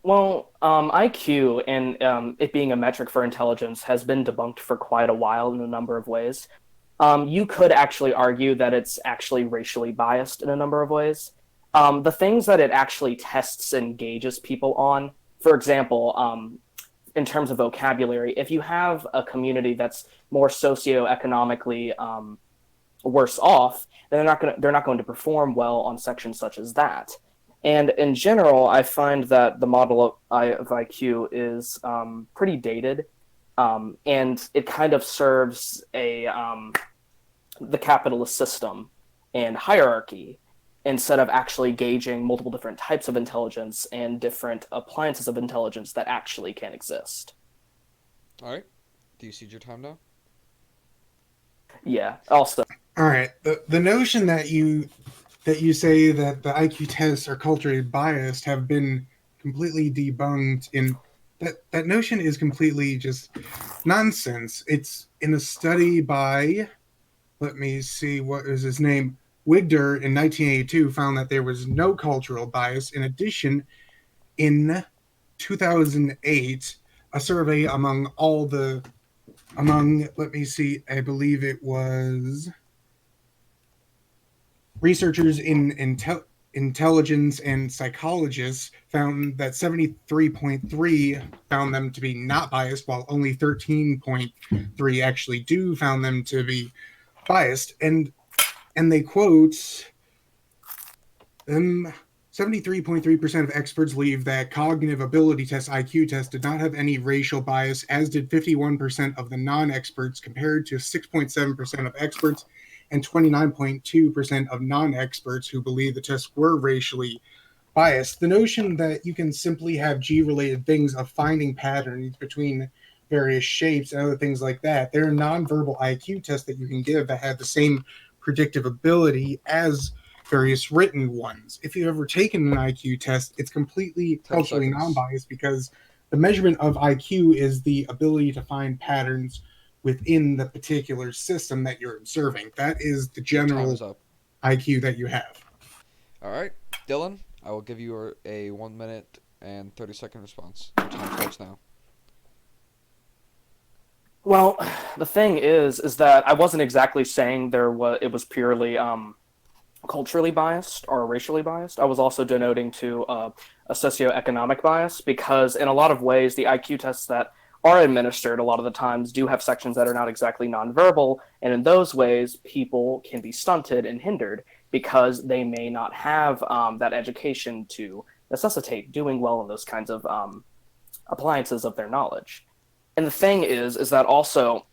Well, IQ and it being a metric for intelligence has been debunked for quite a while in a number of ways. You could actually argue that it's actually racially biased in a number of ways. The things that it actually tests and gauges people on, for example, in terms of vocabulary, if you have a community that's more socioeconomically worse off, then they're not going to perform well on sections such as that. And in general, I find that the model of IQ is pretty dated, and it kind of serves the capitalist system and hierarchy instead of actually gauging multiple different types of intelligence and different appliances of intelligence that actually can exist. All right. Do you see your time now? Yeah. Also, All right. The notion that you say that the IQ tests are culturally biased have been completely debunked in that notion is completely just nonsense. It's in a study by, let me see, what is his name? Wigder in 1982 found that there was no cultural bias. In addition, in 2008, a survey among, let me see, I believe it was researchers in intelligence and psychologists found that 73.3 found them to be not biased, while only 13.3 actually do found them to be biased. And they quote 73.3% of experts believe that cognitive ability tests, IQ tests, did not have any racial bias, as did 51% of the non-experts, compared to 6.7% of experts and 29.2% of non-experts who believe the tests were racially biased. The notion that you can simply have G-related things of finding patterns between various shapes and other things like that, there are nonverbal IQ tests that you can give that have the same predictive ability as various written ones. If you've ever taken an IQ test, it's completely 10 culturally seconds. non-biased because the measurement of IQ is the ability to find patterns within the particular system that you're observing. That is the Your time is general up. IQ that you have. All right. Dylan, I will give you a 1 minute and 30-second response. Your time starts now. well, the thing is that I wasn't exactly saying it was purely culturally biased or racially biased. I was also denoting to a socioeconomic bias because, in a lot of ways, the IQ tests that are administered a lot of the times do have sections that are not exactly nonverbal, and in those ways, people can be stunted and hindered because they may not have that education to necessitate doing well in those kinds of appliances of their knowledge. And the thing is that also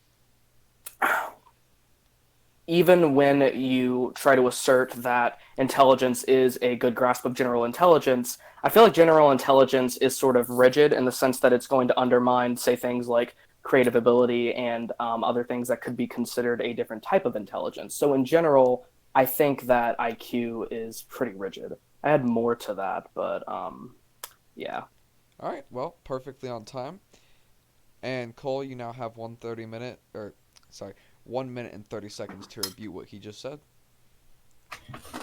even when you try to assert that intelligence is a good grasp of general intelligence, I feel like general intelligence is sort of rigid in the sense that it's going to undermine, say, things like creative ability and other things that could be considered a different type of intelligence. So, in general, I think that IQ is pretty rigid. I had more to that, but yeah. All right. Well, perfectly on time. And Cole, you now have 1 minute, or sorry, 1 minute and 30 seconds to review what he just said.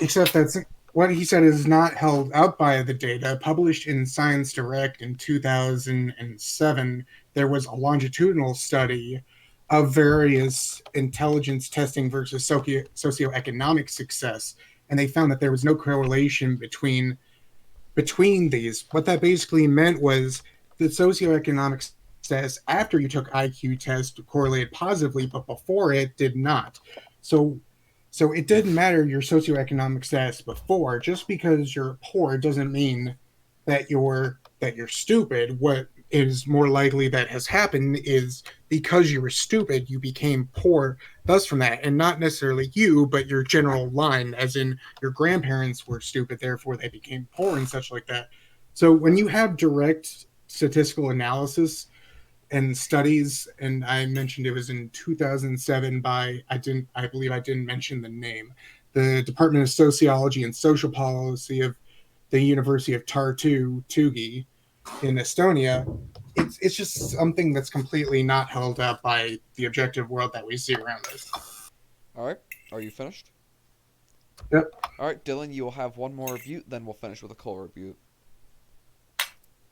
Except that what he said is not held out by the data. Published in Science Direct in 2007, there was a longitudinal study of various intelligence testing versus socioeconomic success, and they found that there was no correlation between these. What that basically meant was the socioeconomic status after you took IQ test correlated positively, but before it did not. So So it didn't matter your socioeconomic status before. Just because you're poor doesn't mean that you're stupid. What is more likely that has happened is because you were stupid, you became poor. Thus, from that, and not necessarily you, but your general line, as in your grandparents were stupid, therefore they became poor and such like that. So when you have direct statistical analysis and studies, and I mentioned it was in 2007 by I believe I didn't mention the name, the Department of Sociology and Social Policy of the University of Tartu Tugi in Estonia. It's just something that's completely not held up by the objective world that we see around us. All right. Are you finished? Yep. All right, Dylan. You will have one more review, then we'll finish with a Cole review.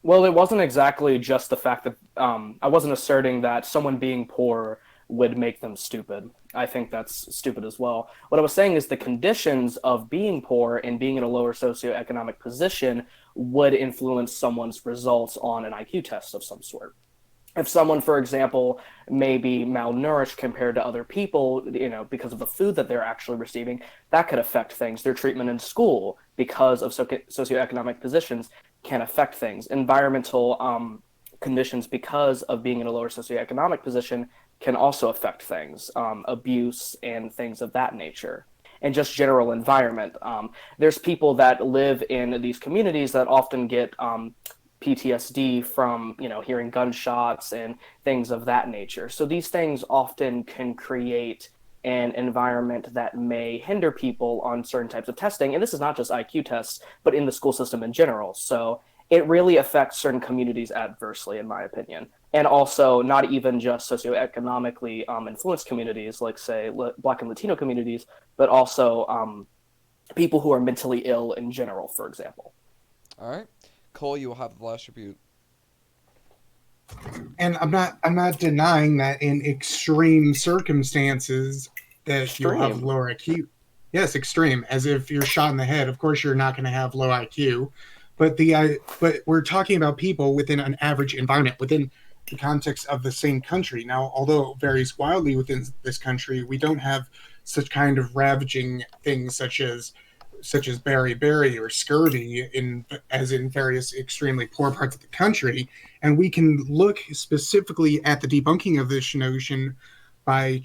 Well, it wasn't exactly just the fact that I wasn't asserting that someone being poor would make them stupid. I think that's stupid as well. What I was saying is the conditions of being poor and being in a lower socioeconomic position would influence someone's results on an IQ test of some sort. If someone, for example, may be malnourished compared to other people, because of the food that they're actually receiving, that could affect things. Their treatment in school, because of socioeconomic positions, can affect things. Environmental conditions, because of being in a lower socioeconomic position, can also affect things. Abuse and things of that nature. And just general environment. There's people that live in these communities that often get PTSD from hearing gunshots and things of that nature. So these things often can create an environment that may hinder people on certain types of testing. And this is not just IQ tests, but in the school system in general. So it really affects certain communities adversely, in my opinion. And also not even just socioeconomically influenced communities, like say Black and Latino communities, but also people who are mentally ill in general, for example. All right. Cole, you will have the last review. And I'm not denying that in extreme circumstances that you'll have Extreme. lower IQ. Yes, extreme, as if you're shot in the head. Of course, you're not going to have low IQ, but we're talking about people within an average environment within the context of the same country. Now, although it varies wildly within this country, we don't have such kind of ravaging things such as beriberi or scurvy as in various extremely poor parts of the country, and we can look specifically at the debunking of this notion by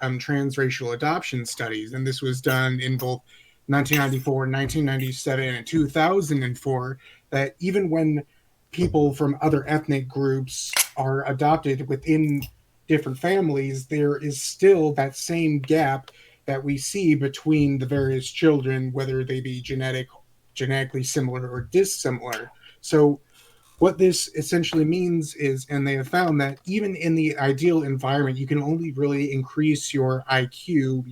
transracial adoption studies, and this was done in both 1994, 1997, and 2004. That even when people from other ethnic groups are adopted within different families, there is still that same gap that we see between the various children, whether they be genetically similar or dissimilar. So what this essentially means is, and they have found that even in the ideal environment, you can only really increase your IQ,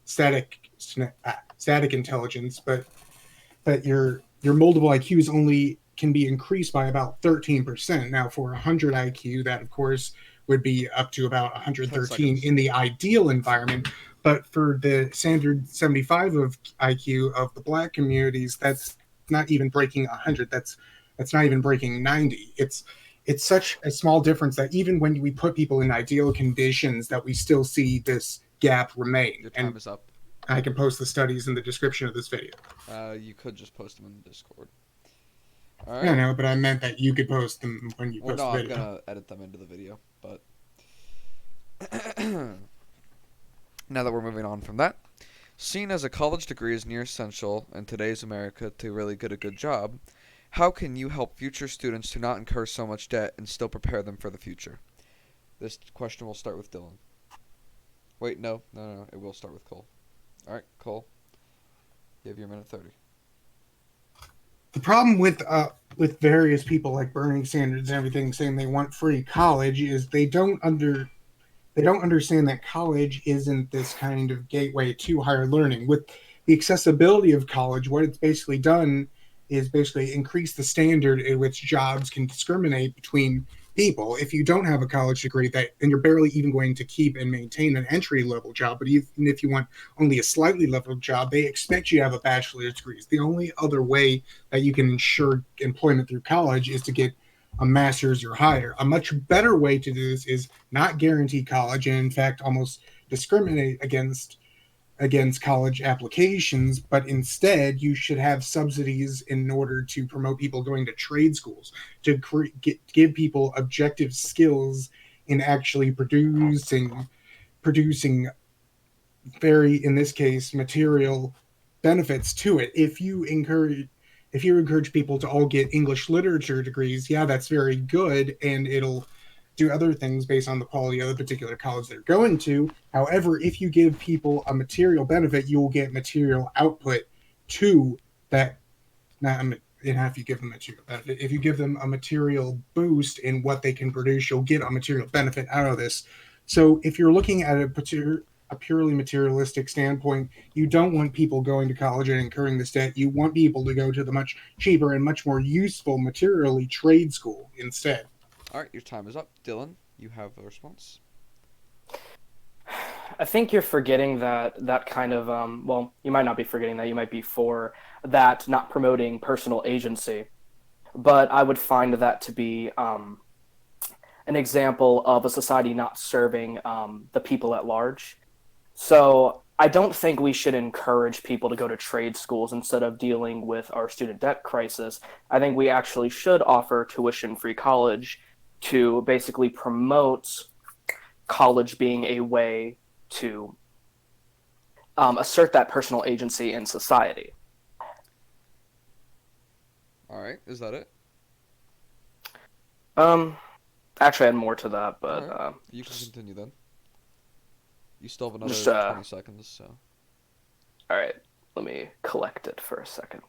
static intelligence, but your moldable IQs only can be increased by about 13%. Now, for 100 IQ, that of course would be up to about 10 113 seconds. in the ideal environment. But for the standard 75 of IQ of the Black communities, that's not even breaking 100. That's not even breaking 90. It's such a small difference that even when we put people in ideal conditions, that we still see this gap remain. Your time And is up. I can post the studies in the description of this video. You could just post them in the Discord. All No, right. no, but I meant that you could post them when you Well, post no, the I'm video. gonna edit them into the video, but now that we're moving on from that, seen as a college degree is near essential in today's America to really get a good job, how can you help future students to not incur so much debt and still prepare them for the future? This question will start with Dylan. Wait, no, it will start with Cole. All right, Cole, you have your minute 30. The problem with various people like Bernie Sanders and everything saying they want free college is they don't understand that college isn't this kind of gateway to higher learning. With the accessibility of college, what it's basically done is basically increase the standard in which jobs can discriminate between people. If you don't have a college degree, that then you're barely even going to keep and maintain an entry level job. But even if you want only a slightly level job, they expect you to have a bachelor's degree. The only other way that you can ensure employment through college is to get a master's or higher. A much better way to do this is not guarantee college, and in fact, almost discriminate against college applications, but instead you should have subsidies in order to promote people going to trade schools to give people objective skills in actually producing very, in this case, material benefits to it. If you encourage people to all get English literature degrees, yeah, that's very good, and it'll do other things based on the quality of the particular college they're going to. However, if you give people a material benefit, you will get material output to that. Not if you give them material benefit. If you give them a material boost in what they can produce, you'll get a material benefit out of this. So if you're looking at a purely materialistic standpoint, you don't want people going to college and incurring this debt. You want people to go to the much cheaper and much more useful materially trade school instead. All right, your time is up. Dylan, you have a response. I think you're forgetting that kind of well, you might not be forgetting that. You might be for that not promoting personal agency, but I would find that to be an example of a society not serving the people at large. So I don't think we should encourage people to go to trade schools instead of dealing with our student debt crisis. I think we actually should offer tuition-free college to basically promote college being a way to assert that personal agency in society. All right, is that it? Actually, I had more to that, but All right. You can continue then. You still have another just 20 seconds, so. all right. Let me collect it for a second.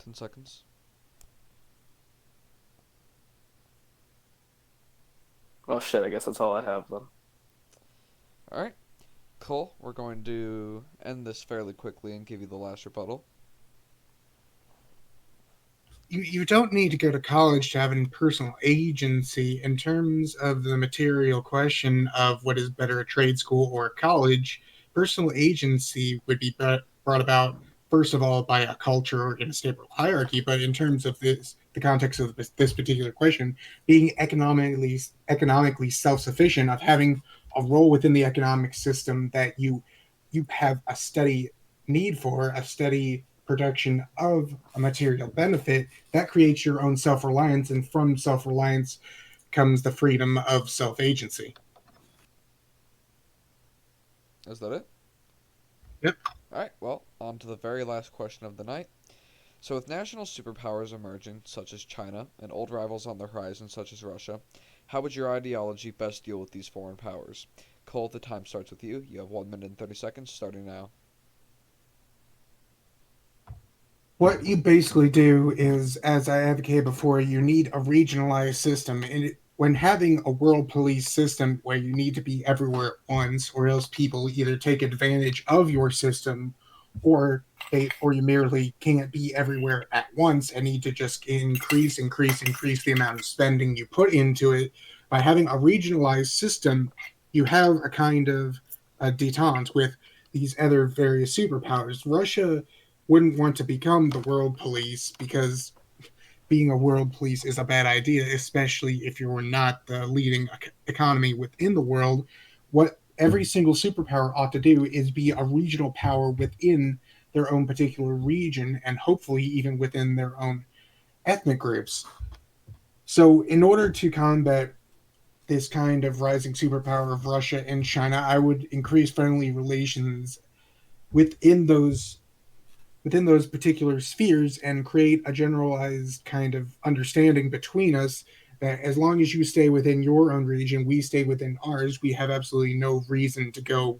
$10. Oh shit! I guess that's all I have then. All right. Cole, we're going to end this fairly quickly and give you the last rebuttal. You don't need to go to college to have any personal agency in terms of the material question of what is better, a trade school or a college. Personal agency would be brought about first of all by a culture or in a stable hierarchy, but in terms of the context of this particular question, being economically self-sufficient, of having a role within the economic system that you have a steady need for, a steady production of a material benefit, that creates your own self-reliance, and from self-reliance comes the freedom of self-agency. Is that it? Yep. All right, well, on to the very last question of the night. So, with national superpowers emerging, such as China, and old rivals on the horizon, such as Russia, how would your ideology best deal with these foreign powers? Cole, the time starts with you. You have 1 minute and 30 seconds, starting now. What you basically do is, as I advocated before, you need a regionalized system. And when having a world police system where you need to be everywhere at once, or else people either take advantage of your system, or you merely can't be everywhere at once and need to just increase the amount of spending you put into it. By having a regionalized system, you have a kind of a detente with these other various superpowers. Russia wouldn't want to become the world police because being a world police is a bad idea, especially if you're not the leading economy within the world. What every single superpower ought to do is be a regional power within their own particular region, and hopefully even within their own ethnic groups. So, in order to combat this kind of rising superpower of Russia and China, I would increase friendly relations within those particular spheres and create a generalized kind of understanding between us that as long as you stay within your own region, we stay within ours. We have absolutely no reason to go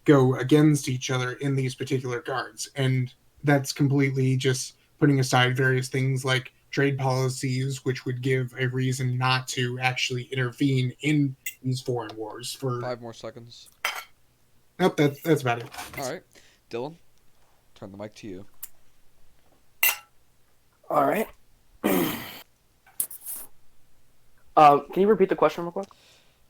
against each other in these particular guards. And that's completely just putting aside various things like trade policies, which would give a reason not to actually intervene in these foreign wars. For 5 more seconds. Nope, that's about it. All right. Dylan, turn the mic to you. All right. Can you repeat the question real quick?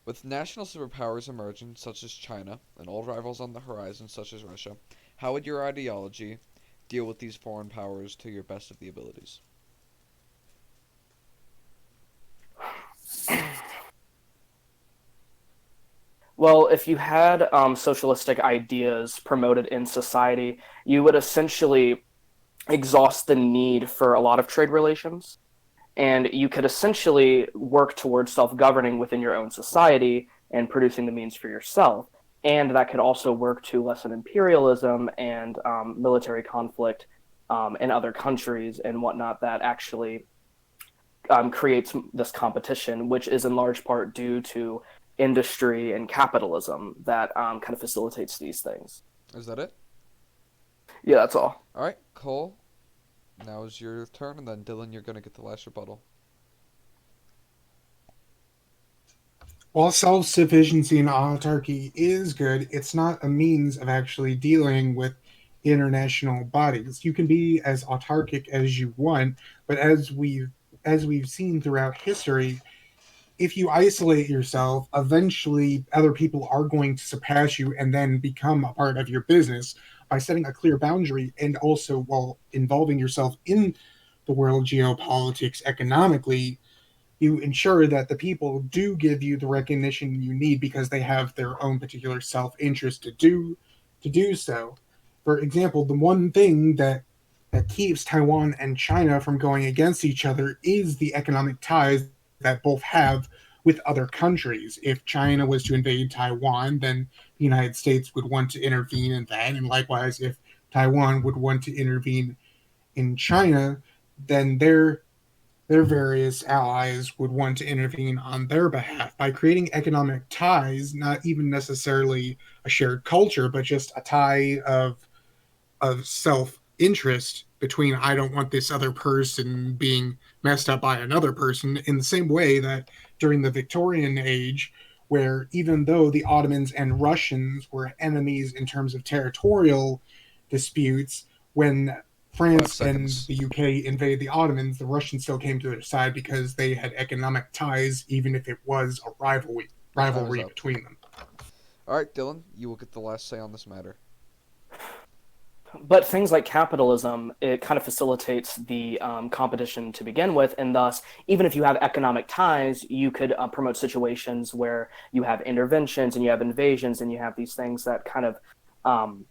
With national superpowers emerging, such as China, and old rivals on the horizon, such as Russia, How would your ideology deal with these foreign powers to your best of the abilities? Well, if you had socialistic ideas promoted in society, you would essentially exhaust the need for a lot of trade relations. And you could essentially work towards self governing within your own society and producing the means for yourself. And that could also work to lessen imperialism and military conflict in other countries and whatnot that actually creates this competition, which is in large part due to industry and capitalism that kind of facilitates these things. Is that it? Yeah, that's all. All right, Cole. Now is your turn, and then Dylan, you're gonna get the last rebuttal. While self sufficiency and autarky is good, it's not a means of actually dealing with international bodies. You can be as autarkic as you want, but as we've seen throughout history, if you isolate yourself, eventually other people are going to surpass you and then become a part of your business by setting a clear boundary and also while involving yourself in the world geopolitics economically, you ensure that the people do give you the recognition you need because they have their own particular self-interest to do so. For example, the one thing that keeps Taiwan and China from going against each other is the economic ties that both have with other countries. If China was to invade Taiwan, then the United States would want to intervene in that, and likewise, if Taiwan would want to intervene in China, then their various allies would want to intervene on their behalf by creating economic ties, not even necessarily a shared culture, but just a tie of self interest between I don't want this other person being messed up by another person, in the same way that during the Victorian age, where even though the Ottomans and Russians were enemies in terms of territorial disputes, when Five France and seconds. the UK invaded the Ottomans, the Russians still came to their side because they had economic ties, even if it was a rivalry Your time is rivalry up. between them. All right, Dylan, you will get the last say on this matter. But things like capitalism, it kind of facilitates the competition to begin with, and thus, even if you have economic ties, you could promote situations where you have interventions and you have invasions and you have these things that kind of, um,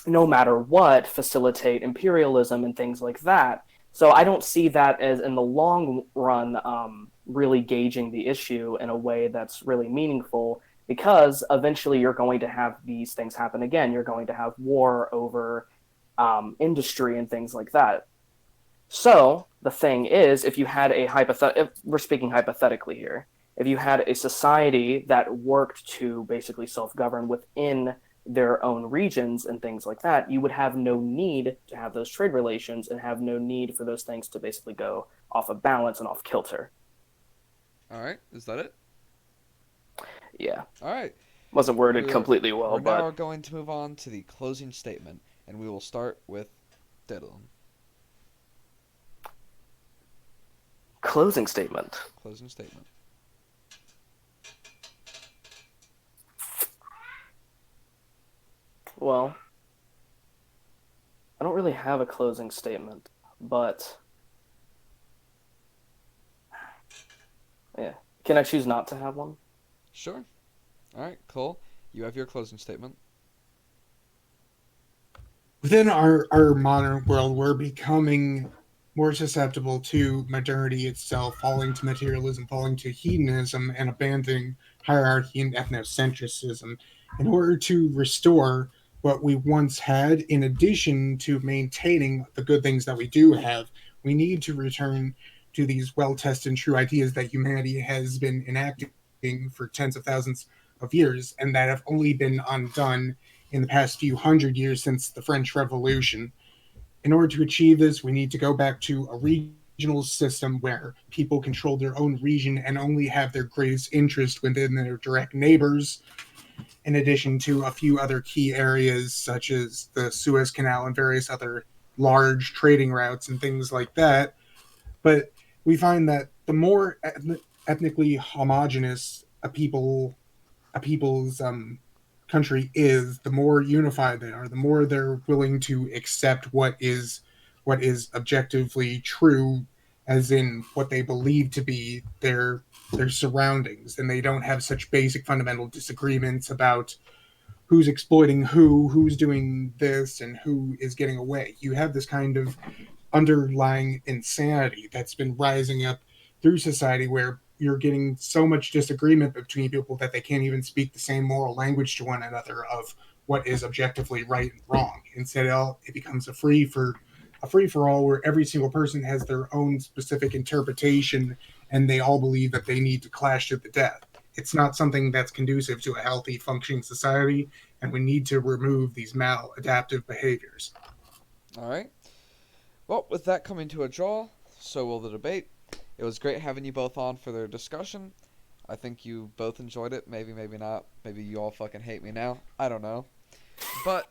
no matter what, facilitate imperialism and things like that. So I don't see that as, in the long run, really gauging the issue in a way that's really meaningful because eventually you're going to have these things happen again. You're going to have war over industry and things like that. So the thing is, if you had a hypothetical, we're speaking hypothetically here, if you had a society that worked to basically self-govern within their own regions and things like that, you would have no need to have those trade relations and have no need for those things to basically go off of balance and off kilter. All right, is that it? Yeah, All right. wasn't worded We're completely well, we're now but going to move on to the closing statement, and we will start with Dylan. closing statement. Closing statement. Well, I don't really have a closing statement, but yeah. Can I choose not to have one? Sure. All right, Cole, you have your closing statement. Within our modern world, we're becoming more susceptible to modernity itself, falling to materialism, falling to hedonism, and abandoning hierarchy and ethnocentrism. In order to restore what we once had, in addition to maintaining the good things that we do have, we need to return to these well tested and true ideas that humanity has been enacting for tens of thousands of years and that have only been undone in the past few hundred years since the French Revolution. In order to achieve this, we need to go back to a regional system where people control their own region and only have their greatest interest within their direct neighbors, in addition to a few other key areas such as the Suez Canal and various other large trading routes and things like that. But we find that the more ethnically homogenous a people's country is, the more unified they are, the more they're willing to accept what is objectively true, as in what they believe to be their surroundings, and they don't have such basic fundamental disagreements about who's exploiting who's doing this, and who is getting away. You have this kind of underlying insanity that's been rising up through society, where you're getting so much disagreement between people that they can't even speak the same moral language to one another of what is objectively right and wrong. Instead, it becomes a free for all, where every single person has their own specific interpretation, and they all believe that they need to clash to the death. It's not something that's conducive to a healthy, functioning society, and we need to remove these maladaptive behaviors. All right. Well, with that coming to a draw, so will the debate. It was great having you both on for their discussion. I think you both enjoyed it. Maybe, maybe not. Maybe you all fucking hate me now. I don't know. But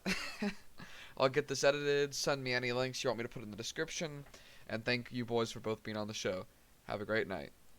I'll get this edited. Send me any links you want me to put in the description. And thank you boys for both being on the show. Have a great night.